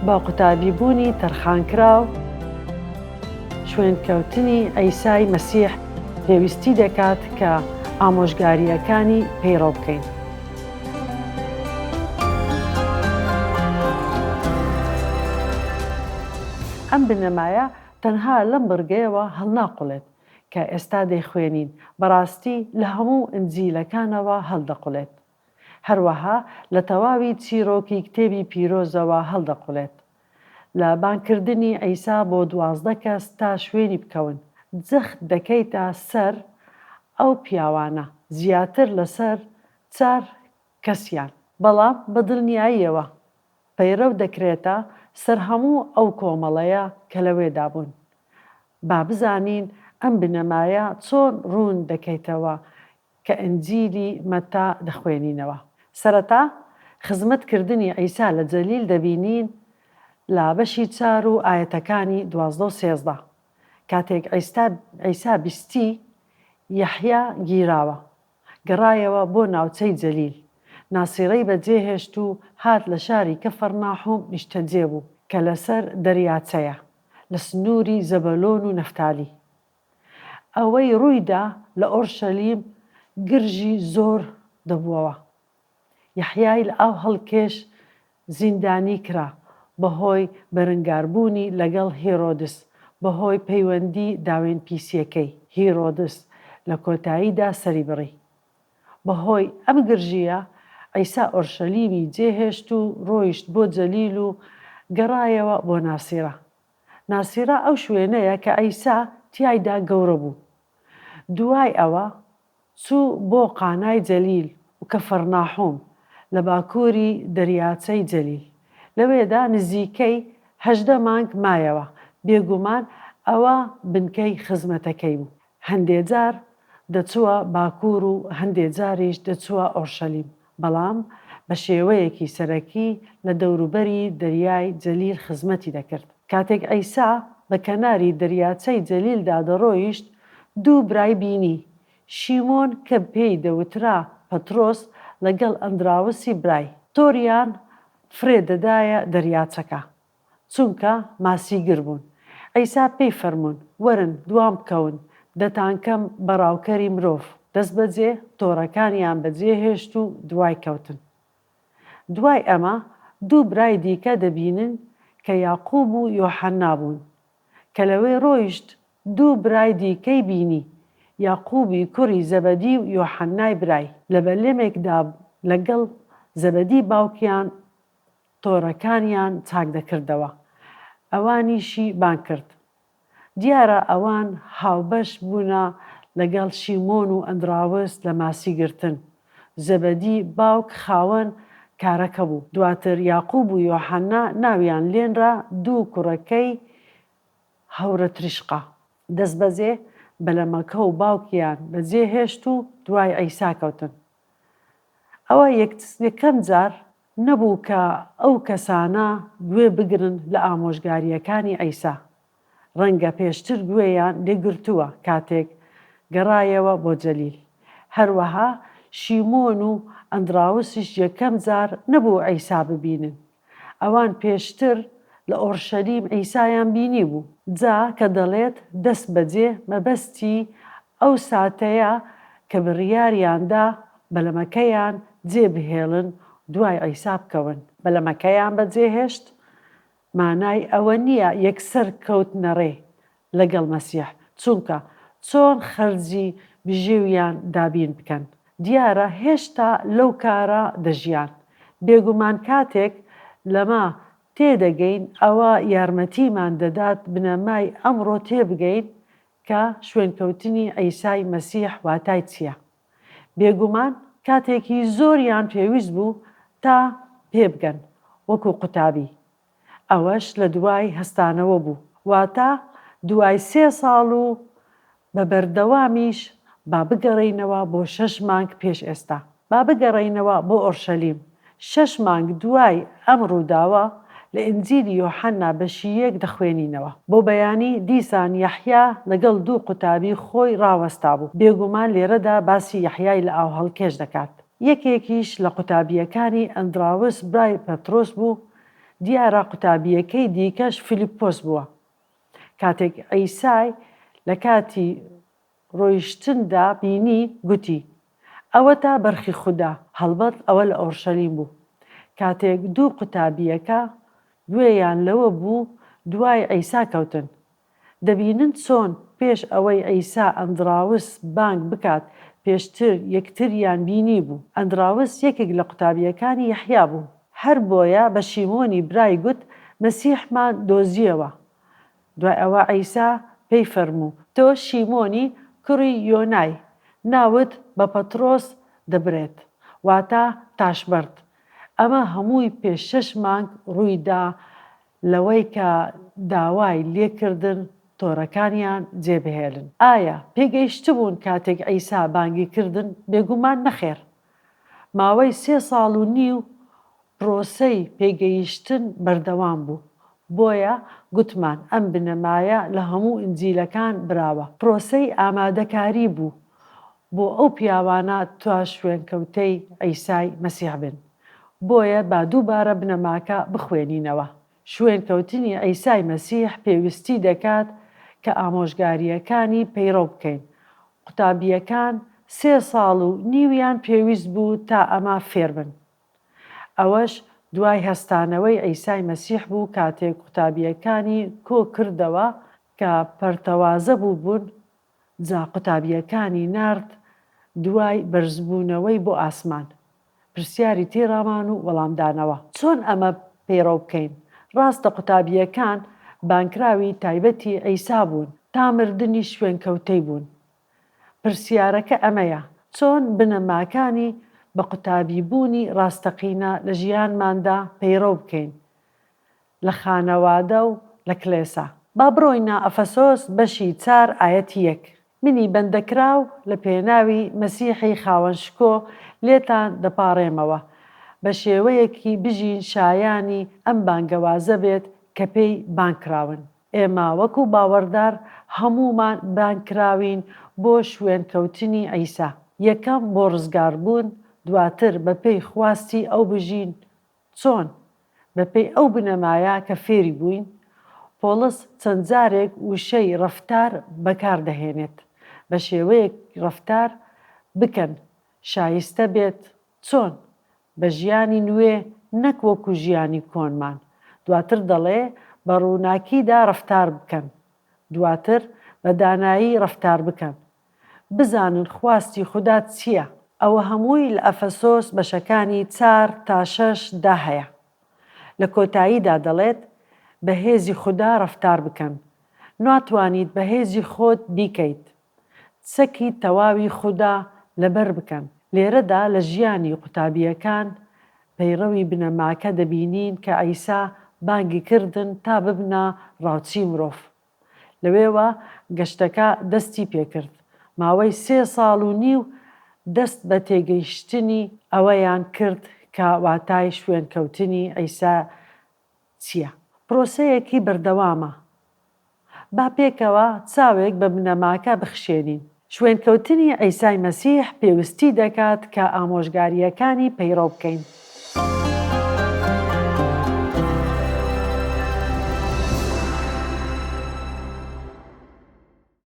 با قوتابیبوونی تەرخانکراو شوێنکەوتنی عیسای مەسیح پێویستی دەکات کە ئامۆژگاریەکانی پەیڕەو بکەین. ئەم بنەمایە تەنها لەم بڕگەیەوە هەڵناقوڵێت کە ئێستا دەیخوێنین، بەڕاستی لە هەموو ئنجیلەکانەوە هەڵدەقوڵێت. هەروەها لە تەواوی چیرۆکی کتێبی پیرۆزەوە هەڵدەقوڵێت. لە بانکردنی عیسا بۆ 12 کەس تا شوێنی بکەون، جەخت دەکەیتە سەر ئەو پیاوانە زیاتر لەسەر 4 کەسیان، بەڵام بە دڵنیاییەوە پەیڕەو دەکرێتە سەر هەموو ئەو کۆمەڵەیە کە لەوێدا بوون. با بزانین ئەم بنەمایە چۆن ڕوون دەکەیتەوە کە ئەنجیلی مەتا دەخوێنینەوە. سەرەتا خزمەتکردنی عیسا لە جەلیل دەبینین لە بەشی 4 و ئاەتەکانی 12 و 13. کاتێک عیسا بیستی، یەحیا گیراوە، گەڕایەوە بۆ ناوچەی جەلیل، ناسیڕەی بەجێهێشت و هات لە شاری کەفەرناحوم نیشتەجێ بوو کە لەسەر دەریاچەیە لە سنووری زەبەلۆن و نەفتالی. ئەوەی ڕوویدا لە ئۆرشەلیم گرژی زۆر دەبووەوە. یەحیای لە ئاو هەڵکێش زیندانی کرا بەهۆی بەرەنگاربوونی لەگەڵ هێرۆدس، بەهۆی پەیوەندی داوێن پیسیەکەی. هێرۆدس لە کۆتاییدا سەری بڕی. بەهۆی ئەم گرژیە عیسا ئۆرشەلیمی جێهێشت و ڕۆیشت بۆ جەلیل و گەڕایەوە بۆ ناسیرە. ناسیرە ئەو شوێنەیە کە عیسا تیایدا گەورە بوو. دوای ئەوە چوو بۆ قانای جەلیل و کەفەرناحوم لە باکووری دەریاچەی جەلیل. لەوێدا نزیکەی 18 مانگ مایەوە. بێگومان ئەوە بنکەی خزمەتەکەی بوو. هەندێک جار دەچووە باکوور و هەندێک جاریش دەچووە ئۆرشەلیم، بەڵام بە شێوەیەکی سەرەکی لە دەوروبەری دەریای جەلیل خزمەتی دەکرد. کاتێک عیسا بە کەناری دەریاچەی جەلیلدا دەڕۆیشت، 2 برای بینی، شیمۆن کە پێی دەوترا پەترۆس لەگەڵ ئەندراوسی برای، تۆریان فرێدەدایە دەریاچەکە چونکە ماسیگر بوون. عیسا پێی فەرموون وەرن دوام بکەون، دەتانکەم بەڕاوکەری مرۆڤ. دەست بەجێ تۆڕەکانیان بەجێهێشت و دوای کەوتن. دوای ئەمە 2 برای دیکە دەبینن کە یاقوب و یۆحەنا بوون، کە لەوێ ڕۆیشت 2 برای دیکەی بینی، یاقوبی کوڕی زەبەدی و یۆحەنای برای، لە بەلێمێکدا لەگەڵ زەبەدی باوکیان تۆڕەکانیان چاک دەکردەوە. ئەوانیشی بان کرد. دیارە ئەوان هاوبەش بوونە لەگەڵ شیمۆن و ئەندراوس لە ماسیگرتن. زەبەدی باوک خاوەن کارەکە بوو. دواتر یاقوب و یۆحەنا ناویان لێنرا 2 کوڕەکەی هەورە تریشقا. دەست بەجێ بەلەمەکە و باوکیان بەجێهێشت و دوای عیسا کەوتن. ئەوە یەکەم جار نەبوو کە ئەو کەسانە گوێ بگرن لە ئامۆژگاریەکانی عیسا. ڕەنگە پێشتر گوێیان لێگرتووە کاتێک گەڕایەوە بۆ جەلیل. هەروەها شیمۆن و ئەندراوسیش یەکەم جار نەبوو عیسا ببینن. ئەوان پێشتر لە ئۆرشەلیم عیسایان بینی بوو. جا کە دەڵێت دەست بەجێ مەبەستی ئەو ساتەیە کە بڕیاریاندا بەلەمەکەیان جێبهێڵن دوای عیسا بکەون. بەلەمەکەیان بەجێهێشت مانای ئەوە نییە یەکسەر کەوتنەڕێ لەگەڵ مەسیح، چونکە چۆن خەرجی بژێویان دابین بکەن. دیارە هێشتا لەو کارە دەژیان. بێگومان کاتێک لەما تێدەگەین ئەوە یارمەتیمان دەدات بنەمای ئەمڕۆ تێبگەین کە شوێنکەوتنی عیسای مەسیح واتای چییە. بێگومان کاتێکی زۆریان پێویست بوو تا پێبگەن وەکو قوتابی. ئەوەش لە دوای هەستانەوە بوو، واتە دوای 3 ساڵ و بە بەردەوامیش با بگەڕینەوە بۆ 6 مانگ پێش ئێستا. با بگەڕینەوە بۆ ئۆرشەلیم. 6 مانگ دوای ئەم ڕووداوە لە ئنجیلی یۆحەنا بەشی 1 دەخوێنینەوە. بۆ بەیانی دیسان یەحیا لەگەڵ 2 قوتابی خۆی ڕاوەستا بوو. بێگومان لێرەدا باسی یەحیای لە ئاو هەڵکێش دەکات. یەکێکیش لە قوتابیەکانی ئەندراوس برای پەترۆس بوو. دیارە قوتابیەکەی دیکەش فیلیپۆس بووە. کاتێک عیسای لە کاتی ڕۆیشتندا بینی گوتی ئەوە تا بەرخی خوددا، هەڵبەت ئەوە لە ئۆرشەلیم بوو. کاتێک دوو قوتابیەکە گوێیان لەوە بوو دوای عیسا کەوتن. دەبینن چۆن پێش ئەوەی عیسا ئەندراوس بانگ بکات پێشتر یەکتریان بینی بوو. ئەندراوس یەکێک لە قوتابیەکانی یەحیا بوو. هەر بۆیە بە شیمۆنی برای گوت مەسیحمان دۆزیەوە. دوای ئەوە عیسا پێی فەرموو تۆ شیمۆنی کوڕی یۆنای، ناوت بە پەترۆس دەبرێت، واتە تاشبەرد. ئەمە هەمووی پێش 6 مانگ ڕوویدا لەوەی کە داوای لێکردن تۆڕەکانیان جێبهێڵن. ئایا پێگەیشتبوون کاتێک عیسا بانگی کردن؟ بێگومان نەخێر. ماوەی 3 ساڵ و نیو پرۆسەی پێگەیشتن بەردەوام بوو. بۆیە گوتمان ئەم بنەمایە لە هەموو ئنجیلەکان براوە. پرۆسەی ئامادەکاری بوو بۆ ئەو پیاوانە توا شوێنکەوتەی عیسای مەسیح بن. بۆیە با دووبارە بنەماکە بخوێنینەوە. شوێنکەوتنی عیسای مەسیح پێویستی دەکات کە ئامۆژگاریەکانی پەیڕەو بکەین. قوتابیەکان 3 ساڵ و نیویان پێویست بوو تا ئەمە فێر بن. ئەوەش دوای هەستانەوەی عیسای مەسیح بوو کاتێک قوتابیەکانی کۆ کردەوە کە پەرتەوازە بوون جا قوتابیەکانی نارد دوای بەرزبوونەوەی بۆ ئاسمان. پرسیاری تێڕامان و وەڵامدانەوە. چۆن ئەمە پەیڕەو بکەین؟ ڕاستە قوتابیەکان بانکراوی تایبەتی عیسا بوون، تا مردنی شوێنکەوتەی بوون. پرسیارەکە ئەمەیە چۆن بنەماکانی بە قوتابی بوونی ڕاستەقینە لە ژیانماندا پەیڕەو بکەین لە خانەوادە و لە کلێسا. با بڕۆینە ئەفەسۆس بەشی 4 ئایەتی 1. منی بەندەکراو لە پێناوی مەسیحی خاوەنشکۆ لێتان دەپاڕێمەوە بە شێوەیەکی بژین شایانی ئەم بانگەوازە بێت کە پێی بانکراون. ئێمە وەکو باوەڕدار هەمومان بانکراوین بۆ شوێنکەوتنی عیسا. یەکەم بۆ ڕزگاربوون، دواتر بەپێی خواستی ئەو بژین. چۆن؟ بەپێی ئەو بنەمایە کە فێری بووین. پۆلس چەند جارێک وشەی ڕەفتار بەکاردەهێنێت. بە شێوەیەک ڕەفتار بکەن شایستە بێت. چۆن؟ بە ژیانی نوێ نەک وەکو ژیانی کۆنمان. دواتر دەڵێ بە ڕووناکیدا ڕەفتار بکەن. دواتر بە دانایی ڕەفتار بکەن. بزانن خواستی خوددا چییە. ئەوە هەمووی لە ئەفەسۆس بەشەکانی 4 تا 6 دا هەیە. لە کۆتاییدا دەڵێت بە هێزی خوددا ڕەفتار بکەن. ناتوانیت بە هێزی خۆت بیکەیت. چەکی تەواوی خوددا لەبەر بکەن. لێرەدا لە ژیانی قوتابیەکان پەیڕەوی بنەماکە دەبینین کە عیسا بانگی کردن تا ببنە ڕاوچی مرۆڤ. لەوێوە گەشتەکە دەستی پێکرد. ماوەی 3 ساڵ و نیو دەست بە تێگەیشتنی ئەوەیان کرد کە واتای شوێنکەوتنی عیسا چییە. پرۆسەیەکی بەردەوامە. با پێکەوە چاوێک بە بنەماکە بخشێنین. شوێنکەوتنی عیسای مەسیح پێویستی دەکات کە ئامۆژگاریەکانی پەیڕەو بکەین.